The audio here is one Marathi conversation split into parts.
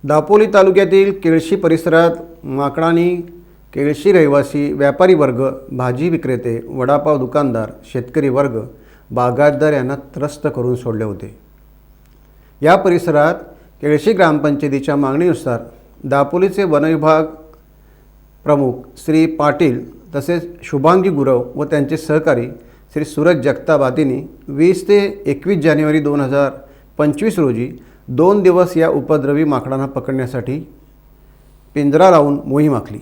दापोली तालुक्यातील केळशी परिसरात माकडांनी केळशी रहिवासी व्यापारी वर्ग, भाजी विक्रेते, वडापाव दुकानदार, शेतकरी वर्ग, बागायतदार यांना त्रस्त करून सोडले होते। या परिसरात केळशी ग्रामपंचायतीच्या मागणीनुसार दापोलीचे वनविभाग प्रमुख श्री पाटील तसेच शुभांगी गुरव व त्यांचे सहकारी श्री सूरज जगताप आदींनी 20 ते 21 जानेवारी 2025 रोजी 2 दिवस या उपद्रवी माकडांना पकडण्यासाठी पिंजरा लावून मोहीम आखली।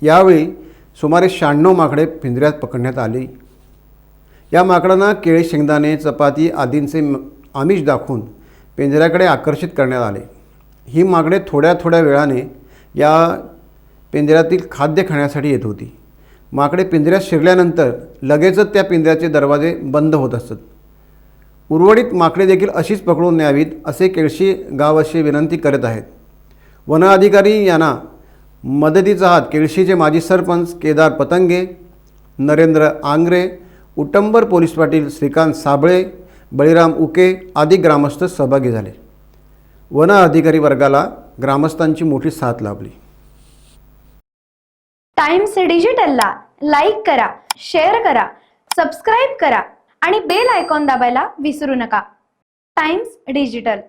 यावेळी सुमारे 96 माकडे पिंजऱ्यात पकडण्यात आली। या माकडांना केळी, शेंगदाणे, चपाती आदींचे आमिष दाखवून पिंजऱ्याकडे आकर्षित करण्यात आले। ही माकडे थोड्या थोड्या वेळाने या पिंजऱ्यातील खाद्य खाण्यासाठी येत होती। माकडे पिंजऱ्यात शिरल्यानंतर लगेचच त्या पिंजऱ्याचे दरवाजे बंद होत असत। उर्वरित माकडे देखील अशीच पकडून न्यावीत असे केळशी गाववासी विनंती करत आहेत। वन अधिकारी यांना मदतीचा हात केळशीचे माजी सरपंच केदार पतंगे, नरेंद्र आंग्रे, उटंबर पोलीस पाटील श्रीकांत साबळे, बळीराम उके आदी ग्रामस्थ सहभागी झाले। वन अधिकारी वर्गाला ग्रामस्थांची मोठी साथ लाभली। टाइम्स डिजिटलला लाईक करा, शेअर करा, सबस्क्राईब करा आणि बेल आयकॉन दाबायला विसरू नका। Times digital.